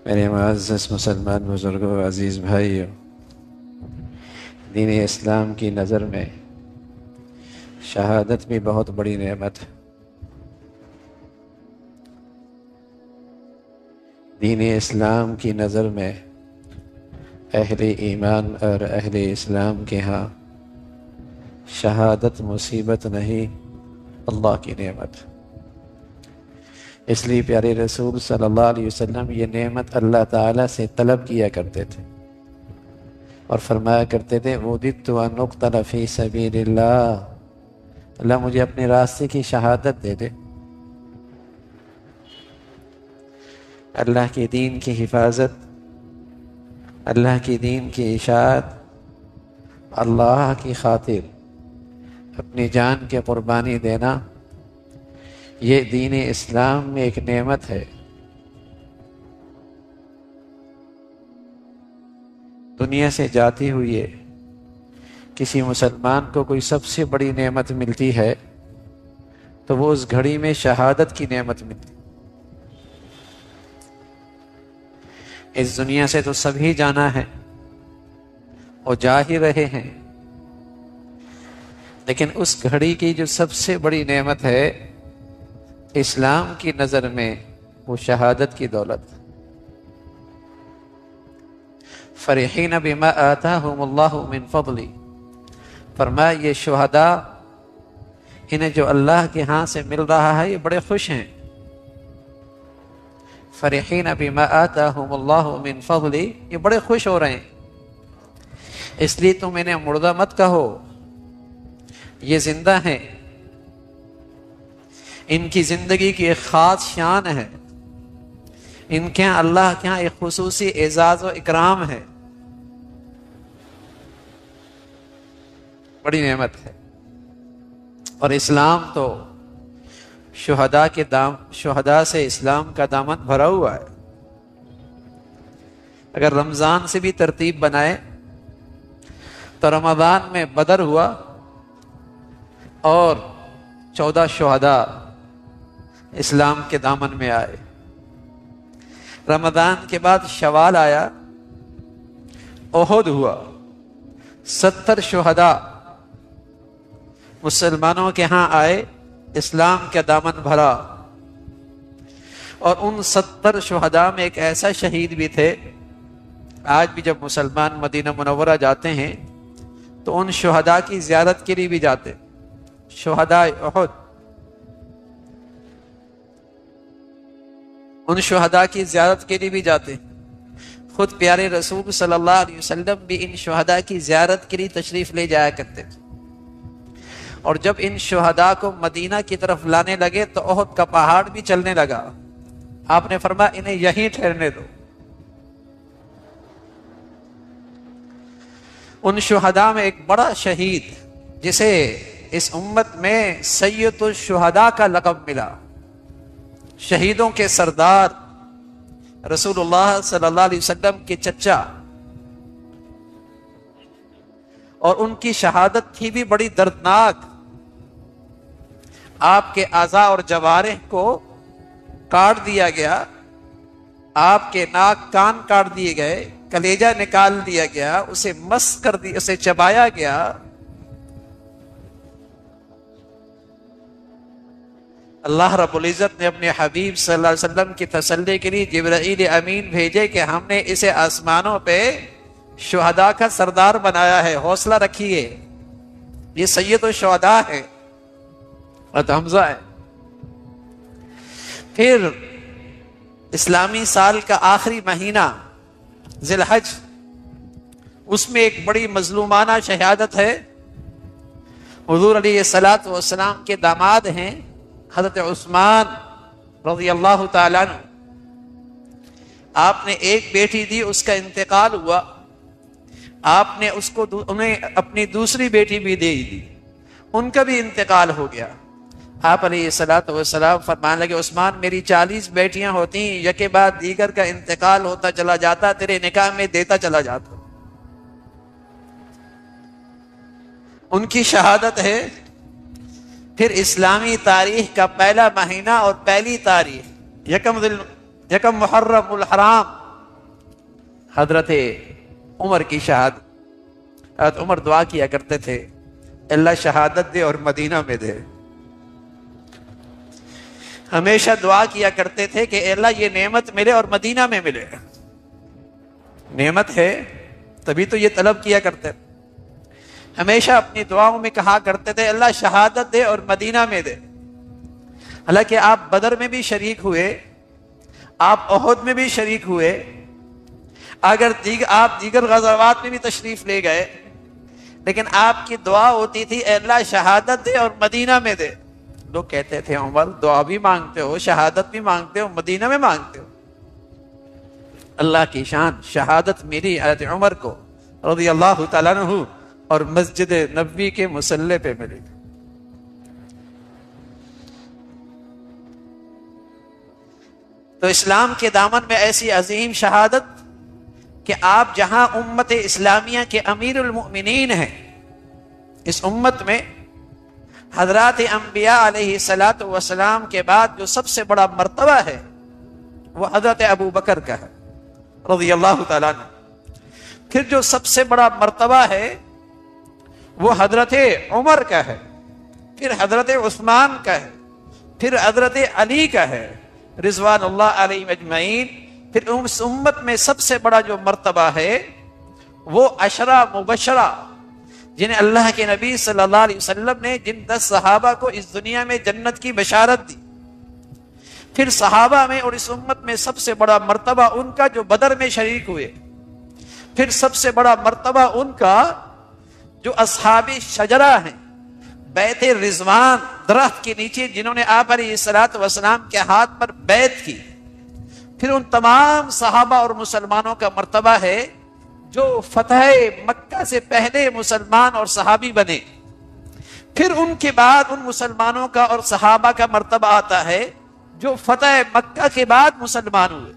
میرے معزز مسلمان بزرگوں، عزیز بھائیوں، دین اسلام کی نظر میں شہادت بھی بہت بڑی نعمت ہے۔ دین اسلام کی نظر میں اہل ایمان اور اہل اسلام کے ہاں شہادت مصیبت نہیں، اللہ کی نعمت۔ اس لیے پیارے رسول صلی اللہ علیہ وسلم یہ نعمت اللہ تعالیٰ سے طلب کیا کرتے تھے اور فرمایا کرتے تھے وَدِدْتُ أَنْ أُقْتَلَ فِي سَبِيلِ اللَّهِ، اللہ مجھے اپنے راستے کی شہادت دے دے، اللہ کے دین کی حفاظت، اللہ کے دین کی اشاعت، اللہ کی خاطر اپنی جان کے قربانی دینا، یہ دین اسلام میں ایک نعمت ہے۔ دنیا سے جاتی ہوئی کسی مسلمان کو کوئی سب سے بڑی نعمت ملتی ہے تو وہ اس گھڑی میں شہادت کی نعمت ملتی۔ اس دنیا سے تو سبھی جانا ہے اور جا ہی رہے ہیں، لیکن اس گھڑی کی جو سب سے بڑی نعمت ہے اسلام کی نظر میں وہ شہادت کی دولت۔ فرحین بما آتاہم اللہ من فضلی، فرمایا یہ شہداء انہیں جو اللہ کے ہاں سے مل رہا ہے یہ بڑے خوش ہیں۔ فرحین بما آتاہم اللہ من فضلی، یہ بڑے خوش ہو رہے ہیں، اس لیے تم انہیں مردہ مت کہو، یہ زندہ ہیں، ان کی زندگی کی ایک خاص شان ہے، ان کے ہاں اللہ کے ہاں ایک خصوصی اعزاز و اکرام ہے، بڑی نعمت ہے۔ اور اسلام تو شہداء سے اسلام کا دامن بھرا ہوا ہے۔ اگر رمضان سے بھی ترتیب بنائے تو رمضان میں بدر ہوا اور 14 شہداء اسلام کے دامن میں آئے۔ رمضان کے بعد شوال آیا، احد ہوا، 70 شہداء مسلمانوں کے ہاں آئے، اسلام کا دامن بھرا۔ اور ان 70 شہداء میں ایک ایسا شہید بھی تھے، آج بھی جب مسلمان مدینہ منورہ جاتے ہیں تو ان شہداء کی زیارت کے لیے بھی جاتے، شہداء احد، ان شہداء کی زیارت کے لیے بھی جاتے۔ خود پیارے رسول صلی اللہ علیہ وسلم بھی ان شہداء کی زیارت کے لیے تشریف لے جایا کرتے تھے۔ اور جب ان شہداء کو مدینہ کی طرف لانے لگے تو احد کا پہاڑ بھی چلنے لگا، آپ نے فرمایا انہیں یہیں ٹھہرنے دو۔ ان شہداء میں ایک بڑا شہید جسے اس امت میں سید الشہداء کا لقب ملا، شہیدوں کے سردار، رسول اللہ صلی اللہ علیہ وسلم کے چچا، اور ان کی شہادت تھی بھی بڑی دردناک۔ آپ کے اعضاء اور جوارح کو کاٹ دیا گیا، آپ کے ناک کان کاٹ دیے گئے، کلیجہ نکال دیا گیا، اسے مس کر دیا، اسے چبایا گیا۔ اللہ رب العزت نے اپنے حبیب صلی اللہ علیہ وسلم کی تسلی کے لیے جبرائیل امین بھیجے کہ ہم نے اسے آسمانوں پہ شہداء کا سردار بنایا ہے، حوصلہ رکھیے، یہ سید الشہداء ہے، حمزہ ہے۔ پھر اسلامی سال کا آخری مہینہ ذی الحج، اس میں ایک بڑی مظلومانہ شہادت ہے۔ حضور علیہ الصلوۃ والسلام کے داماد ہیں حضرت عثمان رضی اللہ تعالیٰ عنہ، آپ نے ایک بیٹی دی، اس کا انتقال ہوا، آپ نے انہیں اپنی دوسری بیٹی بھی دے دی، ان کا بھی انتقال ہو گیا۔ آپ علیہ الصلوۃ والسلام فرمانے لگے عثمان میری 40 بیٹیاں ہوتی، یکے بعد دیگر کا انتقال ہوتا چلا جاتا، تیرے نکاح میں دیتا چلا جاتا۔ ان کی شہادت ہے۔ پھر اسلامی تاریخ کا پہلا مہینہ اور پہلی تاریخ یکم محرم الحرام حضرت عمر کی شہادت. حضرت عمر دعا کیا کرتے تھے اللہ شہادت دے اور مدینہ میں دے. ہمیشہ دعا کیا کرتے تھے کہ اللہ یہ نعمت ملے اور مدینہ میں ملے. نعمت ہے تبھی تو یہ طلب کیا کرتے تھے. ہمیشہ اپنی دعاؤں میں کہا کرتے تھے اللہ شہادت دے اور مدینہ میں دے. حالانکہ آپ بدر میں بھی شریک ہوئے, آپ احد میں بھی شریک ہوئے, اگر آپ دیگر غزوات میں بھی تشریف لے گئے, لیکن آپ کی دعا ہوتی تھی اے اللہ شہادت دے اور مدینہ میں دے. لوگ کہتے تھے عمر دعا بھی مانگتے ہو, شہادت بھی مانگتے ہو, مدینہ میں مانگتے ہو. اللہ کی شان, شہادت میری حضرت عمر کو رضی اللہ تعالیٰ عنہ اور مسجد نبوی کے مصلی پہ ملی. تو اسلام کے دامن میں ایسی عظیم شہادت کہ آپ جہاں امت اسلامیہ کے امیر المؤمنین ہیں, اس امت میں حضرات انبیاء علیہ الصلوۃ والسلام کے بعد جو سب سے بڑا مرتبہ ہے وہ حضرت ابو بکر کا ہے رضی اللہ تعالیٰ عنہ. پھر جو سب سے بڑا مرتبہ ہے وہ حضرت عمر کا ہے, پھر حضرت عثمان کا ہے, پھر حضرت علی کا ہے رضوان اللہ علیہ اجمعین. پھر اس امت میں سب سے بڑا جو مرتبہ ہے وہ عشرہ مبشرہ جنہیں اللہ کے نبی صلی اللہ علیہ وسلم نے جن 10 صحابہ کو اس دنیا میں جنت کی بشارت دی. پھر صحابہ میں اور اس امت میں سب سے بڑا مرتبہ ان کا جو بدر میں شریک ہوئے. پھر سب سے بڑا مرتبہ ان کا جو اصحاب شجرہ ہیں, بیعت رضوان درخت کے نیچے جنہوں نے آپ علیہ الصلوۃ والسلام کے ہاتھ پر بیعت کی. پھر ان تمام صحابہ اور مسلمانوں کا مرتبہ ہے جو فتح مکہ سے پہلے مسلمان اور صحابی بنے. پھر ان کے بعد ان مسلمانوں کا اور صحابہ کا مرتبہ آتا ہے جو فتح مکہ کے بعد مسلمان ہوئے.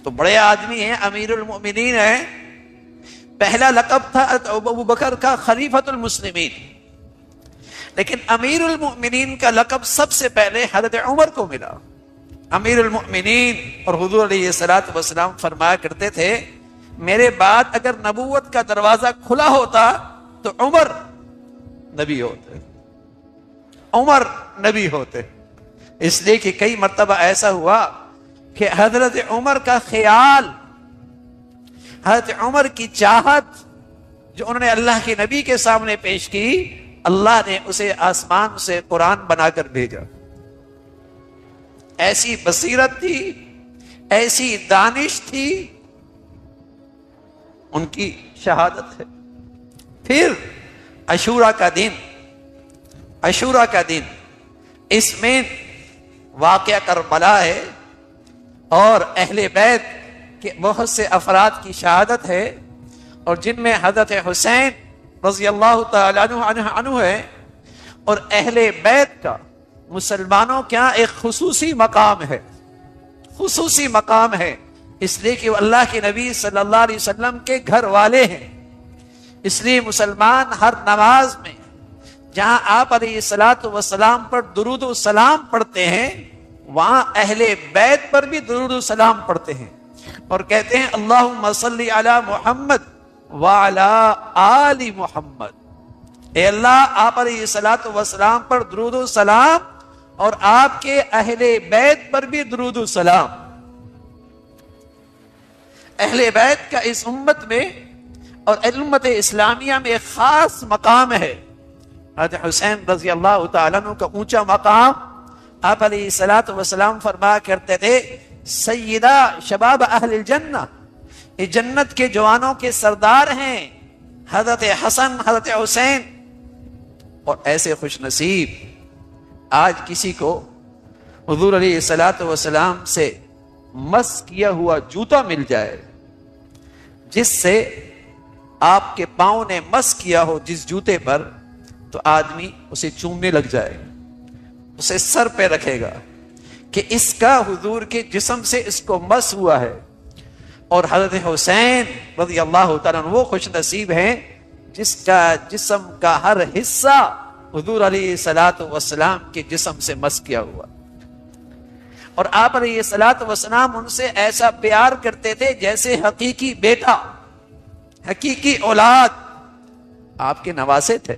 تو بڑے آدمی ہیں, امیر المؤمنین ہیں. پہلا لقب تھا ابو بکر کا خلیفۃ المسلمین, لیکن امیر المؤمنین کا لقب سب سے پہلے حضرت عمر کو ملا. امیر المؤمنین اور حضور علیہ الصلوۃ والسلام فرمایا کرتے تھے میرے بعد اگر نبوت کا دروازہ کھلا ہوتا تو عمر نبی ہوتے, عمر نبی ہوتے. اس لیے کہ کئی مرتبہ ایسا ہوا کہ حضرت عمر کا خیال, حضرت عمر کی چاہت جو انہوں نے اللہ کے نبی کے سامنے پیش کی, اللہ نے اسے آسمان سے قرآن بنا کر بھیجا. ایسی بصیرت تھی, ایسی دانش تھی, ان کی شہادت ہے. پھر عاشوراء کا دن, عاشوراء کا دن, اس میں واقعہ کربلا ہے اور اہل بیت کے بہت سے افراد کی شہادت ہے, اور جن میں حضرت حسین رضی اللہ تعالیٰ عنہ ہے. اور اہل بیت کا مسلمانوں کیا ایک خصوصی مقام ہے, خصوصی مقام ہے, اس لیے کہ وہ اللہ کے نبی صلی اللہ علیہ وسلم کے گھر والے ہیں. اس لیے مسلمان ہر نماز میں جہاں آپ علیہ الصلوۃ والسلام پر درود و سلام پڑھتے ہیں وہاں اہل بیت پر بھی درود و سلام پڑھتے ہیں اور کہتے ہیں اللہم صلی علی محمد وعلی آل محمد. اے اللہ آپ علیہ الصلوۃ والسلام پر درود و سلام اور آپ کے اہل بیت پر بھی درود و سلام. اہل بیت کا اس امت میں اور امت اسلامیہ میں ایک خاص مقام ہے. حضرت حسین رضی اللہ تعالیٰ عنہ کا اونچا مقام, آپ علیہ الصلوۃ والسلام فرمایا کرتے تھے سیدہ شباب اہل الجنہ, یہ جنت کے جوانوں کے سردار ہیں حضرت حسن حضرت حسین. اور ایسے خوش نصیب آج کسی کو حضور علیہ الصلوۃ والسلام سے مس کیا ہوا جوتا مل جائے, جس سے آپ کے پاؤں نے مس کیا ہو جس جوتے پر, تو آدمی اسے چومنے لگ جائے, اسے سر پہ رکھے گا کہ اس کا حضور کے جسم سے اس کو مس ہوا ہے. اور حضرت حسین رضی اللہ تعالیٰ عنہ وہ خوش نصیب ہیں جس کا جسم کا ہر حصہ حضور علیہ الصلوۃ والسلام کے جسم سے مس کیا ہوا. اور آپ علیہ الصلوۃ والسلام ان سے ایسا پیار کرتے تھے جیسے حقیقی بیٹا، حقیقی اولاد۔ آپ کے نواسے تھے،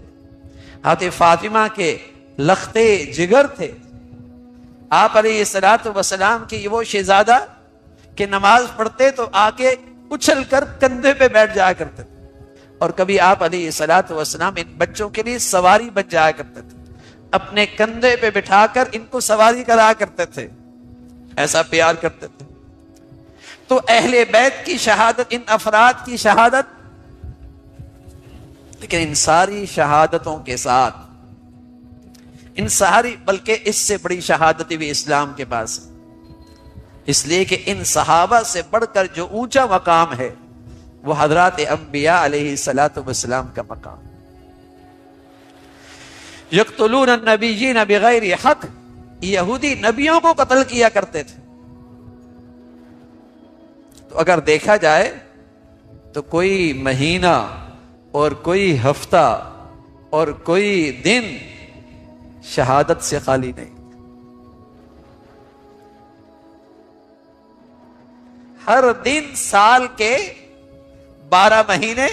حضرت فاطمہ کے لختے جگر تھے۔ آپ علیہ الصلوۃ والسلام کی وہ شہزادہ کہ نماز پڑھتے تو آ کے اچھل کر کندھے پہ بیٹھ جایا کرتے تھے، اور کبھی آپ علیہ الصلوۃ والسلام ان بچوں کے لیے سواری بن جایا کرتے تھے، اپنے کندھے پہ بٹھا کر ان کو سواری کرا کرتے تھے، ایسا پیار کرتے تھے۔ تو اہل بیت کی شہادت، ان افراد کی شہادت، لیکن ان ساری شہادتوں کے ساتھ، ان ساری، بلکہ اس سے بڑی شہادت بھی اسلام کے پاس ہے، اس لیے کہ ان صحابہ سے بڑھ کر جو اونچا مقام ہے وہ حضرات انبیاء علیہ الصلوۃ والسلام کا مقام۔ یقتلون النبیین بغیر حق، یہودی نبیوں کو قتل کیا کرتے تھے۔ تو اگر دیکھا جائے تو کوئی مہینہ اور کوئی ہفتہ اور کوئی دن شہادت سے خالی نہیں۔ ہر دن سال کے 12 مہینے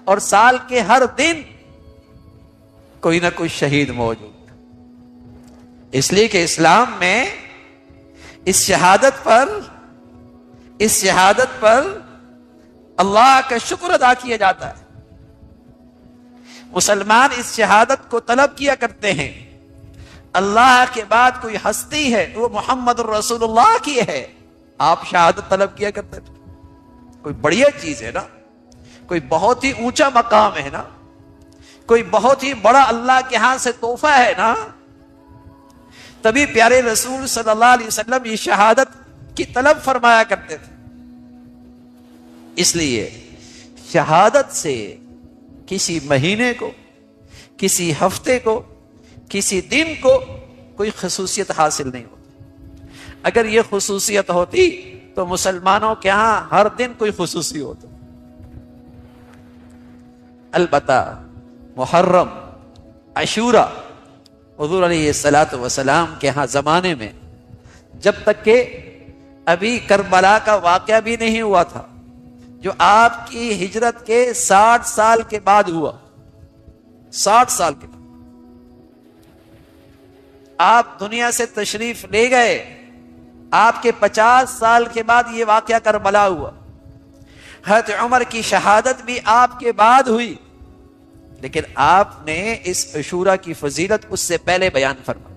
اور سال کے ہر دن کوئی نہ کوئی شہید موجود، اس لیے کہ اسلام میں اس شہادت پر اللہ کا شکر ادا کیا جاتا ہے۔ مسلمان اس شہادت کو طلب کیا کرتے ہیں، اللہ کے بعد کوئی ہستی ہے وہ محمد الرسول اللہ کی ہے، آپ شہادت طلب کیا کرتے تھے۔ کوئی بڑھیا چیز ہے نا، کوئی بہت ہی اونچا مقام ہے نا، کوئی بہت ہی بڑا اللہ کے ہاں سے تحفہ ہے نا، تبھی پیارے رسول صلی اللہ علیہ وسلم یہ شہادت کی طلب فرمایا کرتے تھے۔ اس لیے شہادت سے کسی مہینے کو، کسی ہفتے کو، کسی دن کو کوئی خصوصیت حاصل نہیں ہوتی۔ اگر یہ خصوصیت ہوتی تو مسلمانوں کے ہاں ہر دن کوئی خصوصی ہوتا۔ البتہ محرم، عاشورہ، حضور علیہ الصلوۃ والسلام کے ہاں زمانے میں جب تک کہ ابھی کربلا کا واقعہ بھی نہیں ہوا تھا، جو آپ کی ہجرت کے 60 سال کے بعد ہوا، 60 سال کے بعد آپ دنیا سے تشریف لے گئے، آپ کے 50 سال کے بعد یہ واقعہ کربلا ہوا۔ حضرت عمر کی شہادت بھی آپ کے بعد ہوئی، لیکن آپ نے اس عاشورہ کی فضیلت اس سے پہلے بیان فرمائی،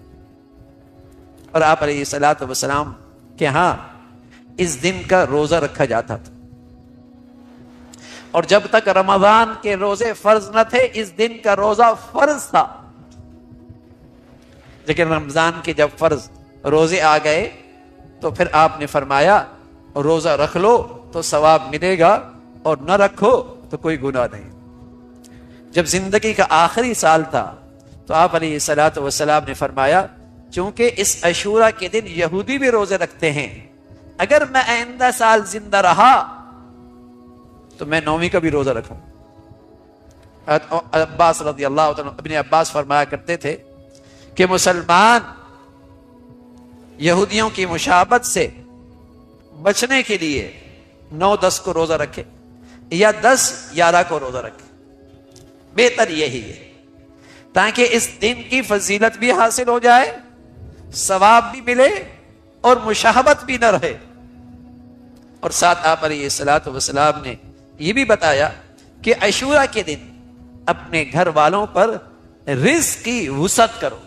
اور آپ علیہ الصلوۃ والسلام کے ہاں اس دن کا روزہ رکھا جاتا تھا، اور جب تک رمضان کے روزے فرض نہ تھے اس دن کا روزہ فرض تھا، لیکن رمضان کے جب فرض روزے آ گئے تو پھر آپ نے فرمایا روزہ رکھ لو تو ثواب ملے گا اور نہ رکھو تو کوئی گناہ نہیں۔ جب زندگی کا آخری سال تھا تو آپ علیہ الصلوۃ والسلام نے فرمایا چونکہ اس عاشورہ کے دن یہودی بھی روزے رکھتے ہیں، اگر میں آئندہ سال زندہ رہا تو میں 9ویں کا بھی روزہ رکھوں۔ عباس رضی اللہ عنہ، ابن عباس فرمایا کرتے تھے کہ مسلمان یہودیوں کی مشابہت سے بچنے کے لیے 9-10 کو روزہ رکھے یا 10-11 کو روزہ رکھے، بہتر یہی ہے تاکہ اس دن کی فضیلت بھی حاصل ہو جائے، ثواب بھی ملے اور مشابہت بھی نہ رہے۔ اور ساتھ آپ علیہ الصلوۃ والسلام نے یہ بھی بتایا کہ عاشورہ کے دن اپنے گھر والوں پر رزق کی وسعت کرو،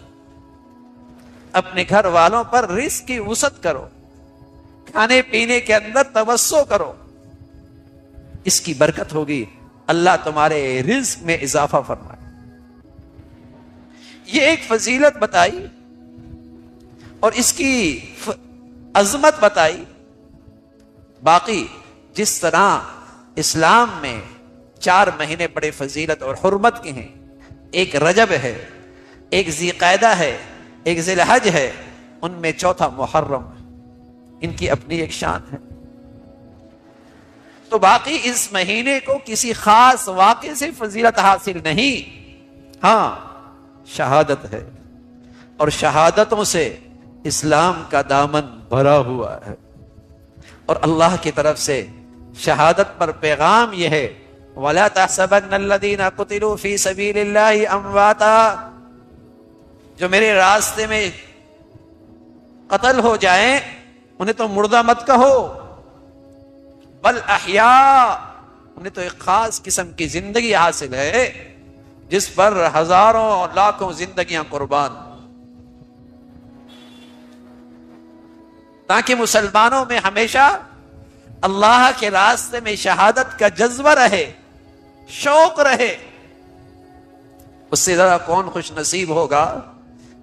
اپنے گھر والوں پر رزق کی وسعت کرو، کھانے پینے کے اندر توسع کرو، اس کی برکت ہوگی، اللہ تمہارے رزق میں اضافہ فرمائے۔ یہ ایک فضیلت بتائی اور اس کی عظمت بتائی۔ باقی جس طرح اسلام میں 4 مہینے بڑے فضیلت اور حرمت کے ہیں، ایک رجب ہے، ایک ذی قعدہ ہے، ایک ذی الحج ہے، ان میں چوتھا محرم ہے، ان کی اپنی ایک شان ہے۔ تو باقی اس مہینے کو کسی خاص واقعے سے فضیلت حاصل نہیں، ہاں شہادت ہے، اور شہادتوں سے اسلام کا دامن بھرا ہوا ہے. اور اللہ کی طرف سے شہادت پر پیغام یہ ہے وَلَا تَحْسَبَنَّ الَّذِينَ قُتِلُوا فِي سَبِيلِ اللَّهِ أَمْوَاتًا، جو میرے راستے میں قتل ہو جائیں انہیں تو مردہ مت کہو، بل احیاء، انہیں تو ایک خاص قسم کی زندگی حاصل ہے جس پر ہزاروں لاکھوں زندگیاں قربان، تاکہ مسلمانوں میں ہمیشہ اللہ کے راستے میں شہادت کا جذبہ رہے، شوق رہے. اس سے ذرا کون خوش نصیب ہوگا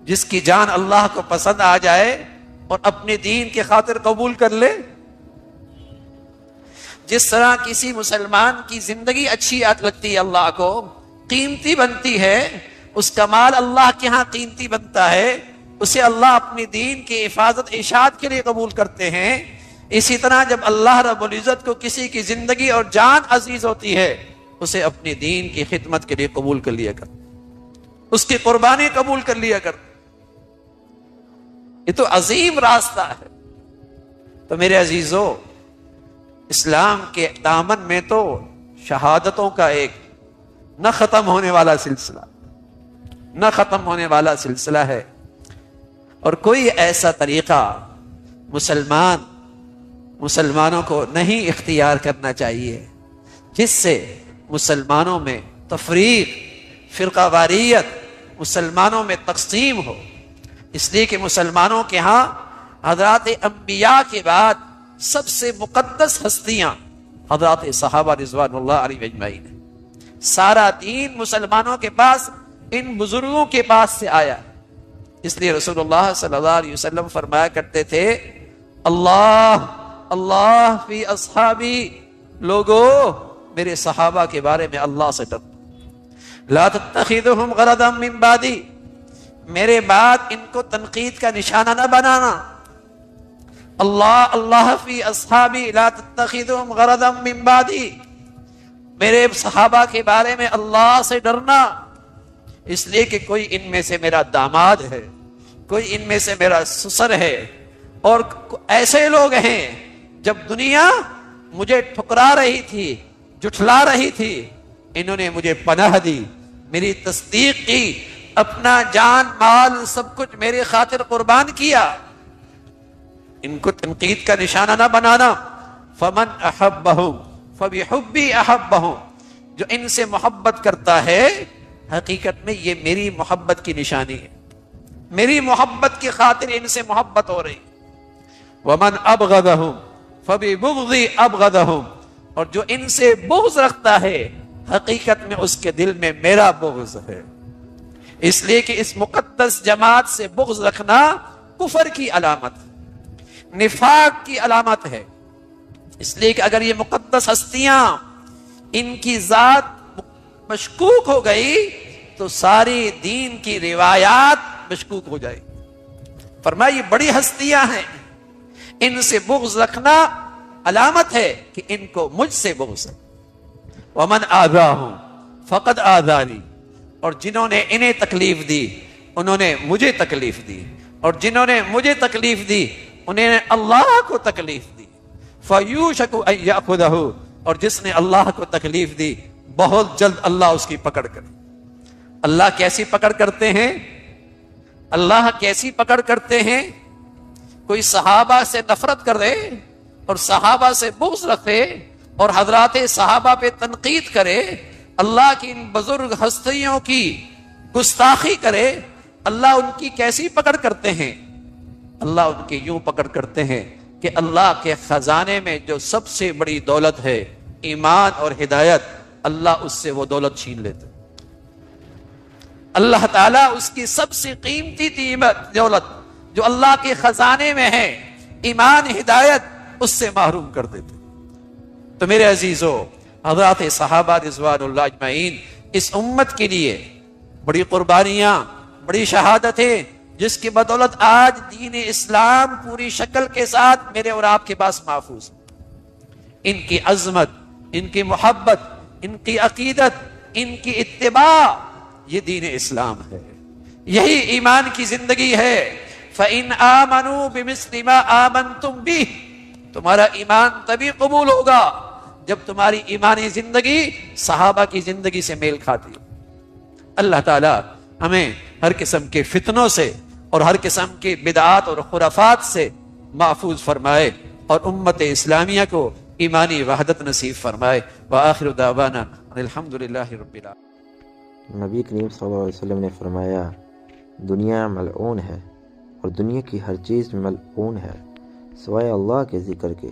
جس کی جان اللہ کو پسند آ جائے اور اپنے دین کی خاطر قبول کر لے. جس طرح کسی مسلمان کی زندگی اچھی لگتی ہے، اللہ کو قیمتی بنتی ہے، اس کا مال اللہ کے ہاں قیمتی بنتا ہے، اسے اللہ اپنی دین کی حفاظت اشاعت کے لیے قبول کرتے ہیں. اسی طرح جب اللہ رب العزت کو کسی کی زندگی اور جان عزیز ہوتی ہے، اسے اپنی دین کی خدمت کے لیے قبول کر لیا کر، اس کی قربانی قبول کر لیا کر. یہ تو عظیم راستہ ہے. تو میرے عزیزو، اسلام کے دامن میں تو شہادتوں کا ایک نہ ختم ہونے والا سلسلہ، نہ ختم ہونے والا سلسلہ ہے. اور کوئی ایسا طریقہ مسلمانوں کو نہیں اختیار کرنا چاہیے جس سے مسلمانوں میں تفریق، فرقہ واریت، مسلمانوں میں تقسیم ہو. اس لیے کہ مسلمانوں کے ہاں حضرات انبیاء کے بعد سب سے مقدس ہستیاں حضرات صحابہ رضوان اللہ علیہم اجمعین ہیں. سارا دین مسلمانوں کے پاس ان بزرگوں کے پاس سے آیا. اس لیے رسول اللہ صلی اللہ علیہ وسلم فرمایا کرتے تھے اللہ اللہ فی اصحابی، لوگو میرے صحابہ کے بارے میں اللہ سے ڈرو. لا تتخذوہم غرضا من بعدی، میرے بعد ان کو تنقید کا نشانہ نہ بنانا. اللہ اللہ فی اصحابی لا تتخذوہم غرضا من بعدی، میرے صحابہ کے بارے میں اللہ سے ڈرنا. اس لیے کہ کوئی ان میں سے میرا داماد ہے، کوئی ان میں سے میرا سسر ہے، اور ایسے لوگ ہیں جب دنیا مجھے ٹھکرا رہی تھی، جھٹلا رہی تھی، انہوں نے مجھے پناہ دی، میری تصدیق کی، اپنا جان مال سب کچھ میرے خاطر قربان کیا. ان کو تنقید کا نشانہ نہ بنانا. فمن احبہم فبحبی احبہم، جو ان سے محبت کرتا ہے حقیقت میں یہ میری محبت کی نشانی ہے، میری محبت کی خاطر ان سے محبت ہو رہی. ومن ابغضہم فببغضی ابغضہم، اور جو ان سے بغض رکھتا ہے حقیقت میں اس کے دل میں میرا بغض ہے. اس لیے کہ اس مقدس جماعت سے بغض رکھنا کفر کی علامت، نفاق کی علامت ہے. اس لیے کہ اگر یہ مقدس ہستیاں ان کی ذات مشکوک ہو گئی تو ساری دین کی روایات مشکوک ہو جائے. فرمایا یہ بڑی ہستیاں ہیں، ان سے بغض رکھنا علامت ہے کہ ان کو مجھ سے بغض ہے. ومن آذاہم فقد آذانی، اور جنہوں نے انہیں تکلیف دی انہوں نے مجھے تکلیف دی، اور جنہوں نے مجھے تکلیف دی انہیں نے اللہ کو تکلیف دی. فیوشک ان یاخذہ، اور جس نے اللہ کو تکلیف دی بہت جلد اللہ اس کی پکڑ کرے. اللہ کیسی پکڑ کرتے ہیں؟ اللہ کیسی پکڑ کرتے ہیں؟ کوئی صحابہ سے نفرت کرے اور صحابہ سے بغض رکھے اور حضرات صحابہ پہ تنقید کرے، اللہ کی ان بزرگ ہستیوں کی گستاخی کرے، اللہ ان کی کیسی پکڑ کرتے ہیں؟ اللہ ان کی یوں پکڑ کرتے ہیں کہ اللہ کے خزانے میں جو سب سے بڑی دولت ہے ایمان اور ہدایت، اللہ اس سے وہ دولت چھین لیتے. اللہ تعالیٰ اس کی سب سے قیمتی دولت جو اللہ کے خزانے میں ہے ایمان ہدایت، اس سے محروم کر دیتے. تو میرے عزیزو، حضرات صحابہ رضوان اللہ اجمعین اس امت کے لیے بڑی قربانیاں، بڑی شہادتیں، جس کی بدولت آج دین اسلام پوری شکل کے ساتھ میرے اور آپ کے پاس محفوظ ہے. ان کی عظمت، ان کی محبت، ان کی عقیدت، ان کی اتباع، یہ دین اسلام ہے. یہی ایمان کی زندگی ہے۔ فَإِنْ آمَنُوا بِمِثْلِ مَا آمَنْتُمْ بِهِ، تمہارا ایمان تبھی قبول ہوگا جب تمہاری ایمانی زندگی صحابہ کی زندگی سے میل کھاتی ہو۔ اللہ تعالی ہمیں ہر قسم کے فتنوں سے اور ہر قسم کے بدعات اور خرافات سے محفوظ فرمائے اور امت اسلامیہ کو ایمانی وحدت نصیب فرمائے۔ وآخر دعوانا الحمدللہ رب العالمین۔ نبی کریم صلی اللہ علیہ وسلم نے فرمایا دنیا ملعون ہے اور دنیا کی ہر چیز ملعون ہے سوائے اللہ کے ذکر کے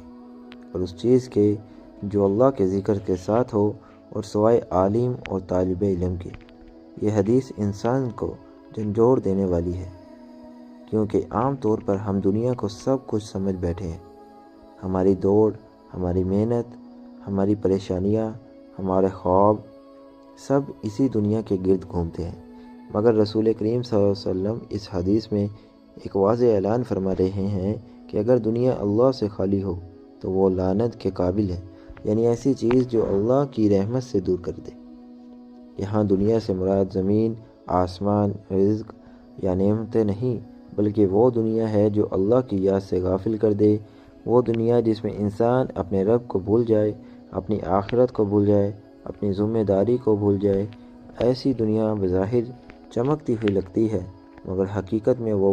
اور اس چیز کے جو اللہ کے ذکر کے ساتھ ہو، اور سوائے عالم اور طالب علم کے۔ یہ حدیث انسان کو جھنجھوڑ دینے والی ہے، کیونکہ عام طور پر ہم دنیا کو سب کچھ سمجھ بیٹھے ہیں۔ ہماری دوڑ، ہماری محنت، ہماری پریشانیاں، ہمارے خواب سب اسی دنیا کے گرد گھومتے ہیں، مگر رسول کریم صلی اللہ علیہ وسلم اس حدیث میں ایک واضح اعلان فرما رہے ہیں کہ اگر دنیا اللہ سے خالی ہو تو وہ لعنت کے قابل ہے، یعنی ایسی چیز جو اللہ کی رحمت سے دور کر دے۔ یہاں دنیا سے مراد زمین، آسمان، رزق یا نعمتیں نہیں، بلکہ وہ دنیا ہے جو اللہ کی یاد سے غافل کر دے، وہ دنیا جس میں انسان اپنے رب کو بھول جائے، اپنی آخرت کو بھول جائے، اپنی ذمہ داری کو بھول جائے۔ ایسی دنیا بظاہر چمکتی ہوئی لگتی ہے، مگر حقیقت میں وہ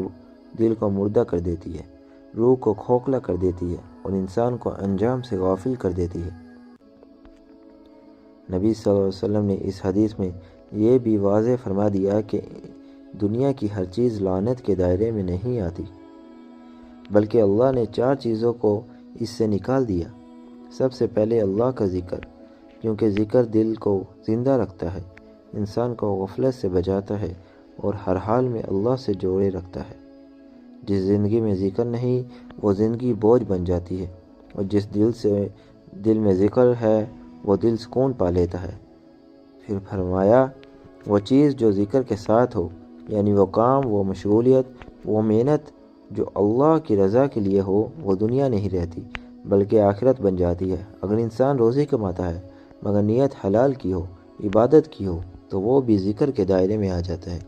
دل کو مردہ کر دیتی ہے، روح کو کھوکھلا کر دیتی ہے اور انسان کو انجام سے غافل کر دیتی ہے۔ نبی صلی اللہ علیہ وسلم نے اس حدیث میں یہ بھی واضح فرما دیا کہ دنیا کی ہر چیز لعنت کے دائرے میں نہیں آتی، بلکہ اللہ نے 4 چیزوں کو اس سے نکال دیا۔ سب سے پہلے اللہ کا ذکر، کیونکہ ذکر دل کو زندہ رکھتا ہے، انسان کو غفلت سے بچاتا ہے اور ہر حال میں اللہ سے جوڑے رکھتا ہے۔ جس زندگی میں ذکر نہیں وہ زندگی بوجھ بن جاتی ہے، اور جس دل میں ذکر ہے وہ دل سکون پا لیتا ہے۔ پھر فرمایا وہ چیز جو ذکر کے ساتھ ہو، یعنی وہ کام، وہ مشغولیت، وہ محنت جو اللہ کی رضا کے لیے ہو، وہ دنیا نہیں رہتی بلکہ آخرت بن جاتی ہے۔ اگر انسان روزی کماتا ہے مگر نیت حلال کی ہو، عبادت کی ہو، تو وہ بھی ذکر کے دائرے میں آ جاتا ہے۔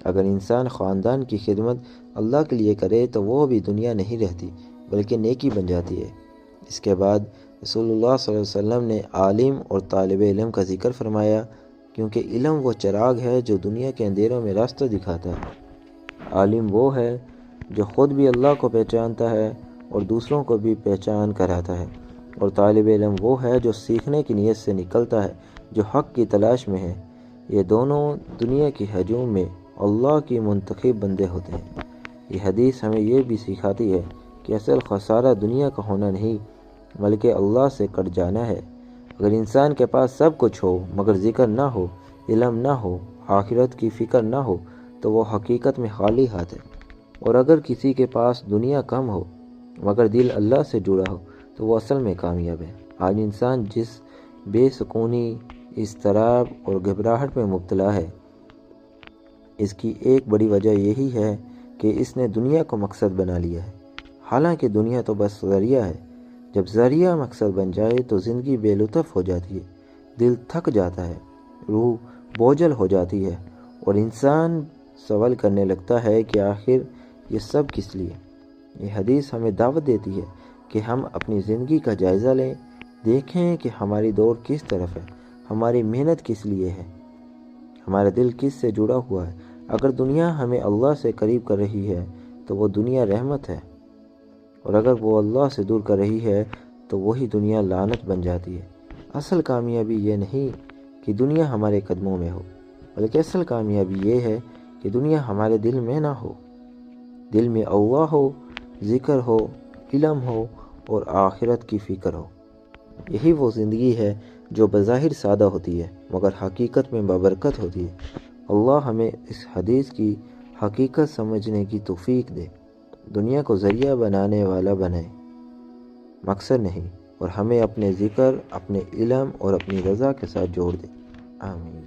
اگر انسان خاندان کی خدمت اللہ کے لیے کرے تو وہ بھی دنیا نہیں رہتی بلکہ نیکی بن جاتی ہے۔ اس کے بعد رسول اللہ صلی اللہ علیہ وسلم نے عالم اور طالب علم کا ذکر فرمایا، کیونکہ علم وہ چراغ ہے جو دنیا کے اندھیروں میں راستہ دکھاتا ہے۔ عالم وہ ہے جو خود بھی اللہ کو پہچانتا ہے اور دوسروں کو بھی پہچان کراتا ہے، اور طالب علم وہ ہے جو سیکھنے کی نیت سے نکلتا ہے، جو حق کی تلاش میں ہے۔ یہ دونوں دنیا کی ہجوم میں اللہ کی منتخب بندے ہوتے ہیں۔ یہ حدیث ہمیں یہ بھی سکھاتی ہے کہ اصل خسارہ دنیا کا ہونا نہیں بلکہ اللہ سے کٹ جانا ہے۔ اگر انسان کے پاس سب کچھ ہو مگر ذکر نہ ہو، علم نہ ہو، آخرت کی فکر نہ ہو تو وہ حقیقت میں خالی ہاتھ ہے، اور اگر کسی کے پاس دنیا کم ہو مگر دل اللہ سے جڑا ہو تو وہ اصل میں کامیاب ہے۔ آج انسان جس بے سکونی، اضطراب اور گھبراہٹ میں مبتلا ہے، اس کی ایک بڑی وجہ یہی ہے کہ اس نے دنیا کو مقصد بنا لیا ہے، حالانکہ دنیا تو بس ذریعہ ہے۔ جب ذریعہ مقصد بن جائے تو زندگی بے لطف ہو جاتی ہے، دل تھک جاتا ہے، روح بوجھل ہو جاتی ہے، اور انسان سوال کرنے لگتا ہے کہ آخر یہ سب کس لیے؟ یہ حدیث ہمیں دعوت دیتی ہے کہ ہم اپنی زندگی کا جائزہ لیں، دیکھیں کہ ہماری دوڑ کس طرف ہے، ہماری محنت کس لیے ہے، ہمارا دل کس سے جڑا ہوا ہے۔ اگر دنیا ہمیں اللہ سے قریب کر رہی ہے تو وہ دنیا رحمت ہے، اور اگر وہ اللہ سے دور کر رہی ہے تو وہی دنیا لعنت بن جاتی ہے۔ اصل کامیابی یہ نہیں کہ دنیا ہمارے قدموں میں ہو، بلکہ اصل کامیابی یہ ہے کہ دنیا ہمارے دل میں نہ ہو، دل میں اللہ ہو، ذکر ہو، علم ہو اور آخرت کی فکر ہو۔ یہی وہ زندگی ہے جو بظاہر سادہ ہوتی ہے مگر حقیقت میں بابرکت ہوتی ہے۔ اللہ ہمیں اس حدیث کی حقیقت سمجھنے کی توفیق دے، دنیا کو ذریعہ بنانے والا بنائے، مقصد نہیں، اور ہمیں اپنے ذکر، اپنے علم اور اپنی رضا کے ساتھ جوڑ دے۔ آمین۔